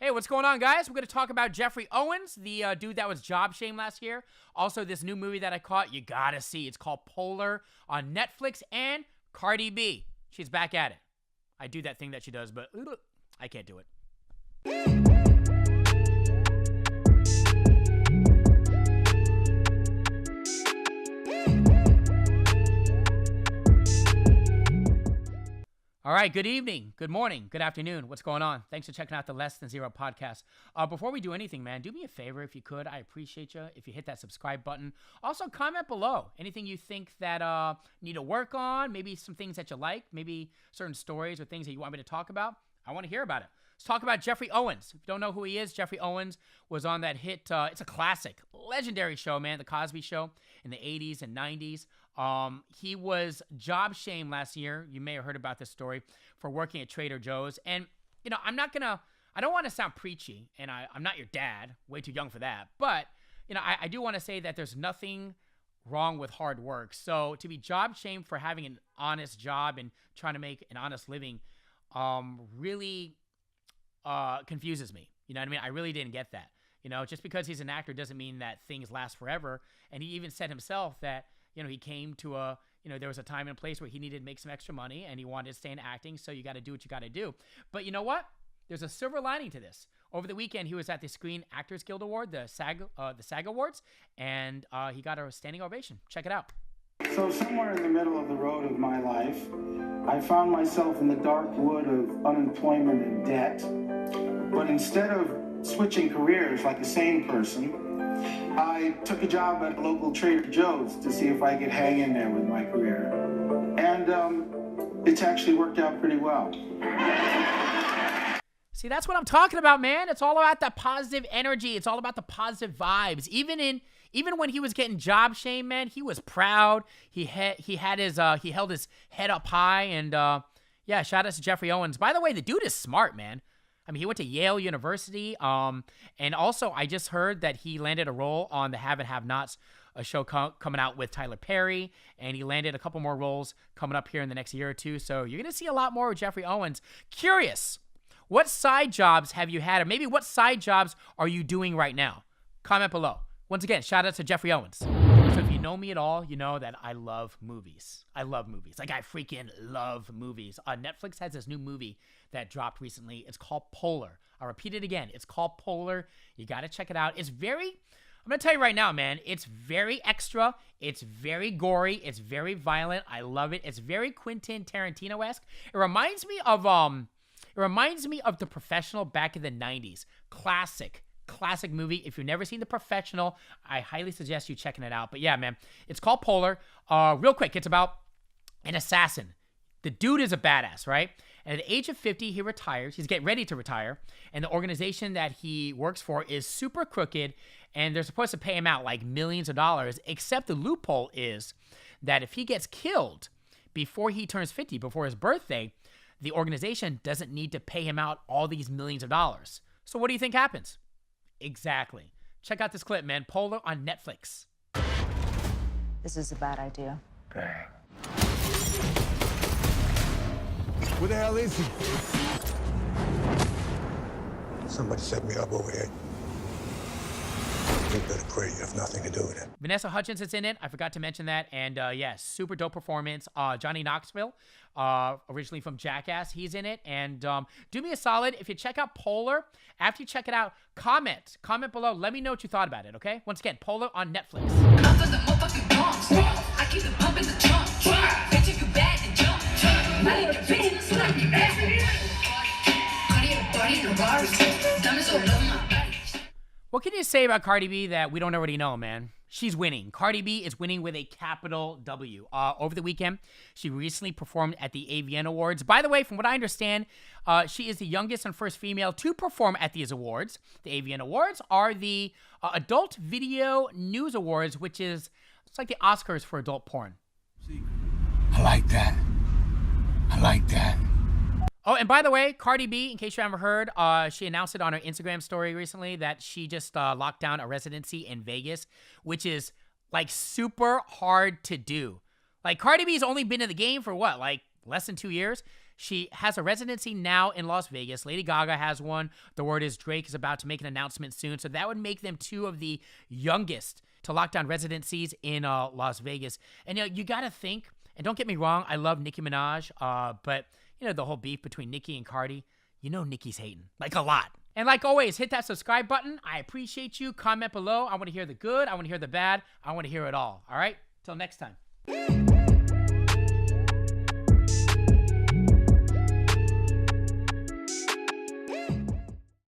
Hey, what's going on, guys? We're going to talk about Jeffrey Owens, the dude that was job shamed last year. Also, this new movie that I caught, you gotta see. It's called Poehler on Netflix, and Cardi B. She's back at it. I do that thing that she does, but I can't do it. All right, good evening, good morning, good afternoon. What's going on? Thanks for checking out the Less Than Zero podcast. Before we do anything, man, do me a favor if you could. I appreciate you if you hit that subscribe button. Also, comment below anything you think that need to work on, maybe some things that you like, maybe certain stories or things that you want me to talk about. I want to hear about it. Let's talk about Jeffrey Owens. If you don't know who he is, Jeffrey Owens was on that hit, it's a classic, legendary show, man, The Cosby Show in the 80s and 90s. He was job shamed last year. You may have heard about this story for working at Trader Joe's. And, you know, I don't want to sound preachy, and I'm not your dad, way too young for that. But, you know, I do want to say that there's nothing wrong with hard work. So to be job shamed for having an honest job and trying to make an honest living, really confuses me. You know what I mean? I really didn't get that. You know, just because he's an actor doesn't mean that things last forever. And he even said himself that, you know, he came to there was a time and place where he needed to make some extra money and he wanted to stay in acting. So you got to do what you got to do. But you know what? There's a silver lining to this. Over the weekend, he was at the Screen Actors Guild Award, the SAG Awards, and he got a standing ovation. Check it out. So somewhere in the middle of the road of my life, I found myself in the dark wood of unemployment and debt. But instead of switching careers like a sane person, I took a job at local Trader Joe's to see if I could hang in there with my career. And it's actually worked out pretty well. See, that's what I'm talking about, man. It's all about that positive energy. It's all about the positive vibes. Even when he was getting job shamed, man, he was proud. He held his head up high, and yeah, shout out to Jeffrey Owens. By the way, the dude is smart, man. I mean, he went to Yale University, and also I just heard that he landed a role on the Have and Have Nots, a show coming out with Tyler Perry, and he landed a couple more roles coming up here in the next year or two. So you're gonna see a lot more of Jeffrey Owens. Curious, what side jobs have you had, or maybe what side jobs are you doing right now? Comment below. Once again, shout out to Jeffrey Owens. So if you know me at all, you know that I love movies. I love movies. Like, I freaking love movies. Netflix has this new movie that dropped recently. It's called Poehler. I'll repeat it again. It's called Poehler. You got to check it out. I'm going to tell you right now, man, it's very extra. It's very gory. It's very violent. I love it. It's very Quentin Tarantino-esque. It reminds me of The Professional back in the 90s. Classic movie. If you've never seen The Professional, I highly suggest you checking it out. But yeah, man, it's called Poehler. Real quick, it's about an assassin. The dude is a badass, right? And at the age of 50, he retires. He's getting ready to retire. And the organization that he works for is super crooked, and they're supposed to pay him out like millions of dollars, except the loophole is that if he gets killed before he turns 50, before his birthday, the organization doesn't need to pay him out all these millions of dollars. So what do you think happens? Exactly. Check out this clip, man. Poehler on Netflix. This is a bad idea. Bang. Where the hell is he? Somebody set me up over here. You better pray you have nothing to do with it. Vanessa Hudgens in it. I forgot to mention that. And yeah, super dope performance. Johnny Knoxville, originally from Jackass, he's in it. And do me a solid. If you check out Poehler, after you check it out, comment below. Let me know what you thought about it, okay? Once again, Poehler on Netflix. I keep it pumping the trunk. Bitch, if you bad, then jump. I leave your bitch in the slum. Party in the bars. Diamonds all over my body. What can you say about Cardi B that we don't already know, man? She's winning. Cardi B is winning with a capital W. Over the weekend, she recently performed at the AVN Awards. By the way, from what I understand, she is the youngest and first female to perform at these awards. The AVN Awards are the Adult Video News Awards, which is it's like the Oscars for adult porn. I like that. Oh, and by the way, Cardi B, in case you haven't heard, she announced it on her Instagram story recently that she just locked down a residency in Vegas, which is like super hard to do. Like, Cardi B's only been in the game for what, like less than 2 years? She has a residency now in Las Vegas. Lady Gaga has one. The word is Drake is about to make an announcement soon. So that would make them two of the youngest to lock down residencies in Las Vegas. And you got to think, and don't get me wrong, I love Nicki Minaj, but the whole beef between Nicki and Cardi, Nicki's hating, like a lot. And like always, hit that subscribe button. I appreciate you. Comment below. I want to hear the good. I want to hear the bad. I want to hear it all. All right? Till next time.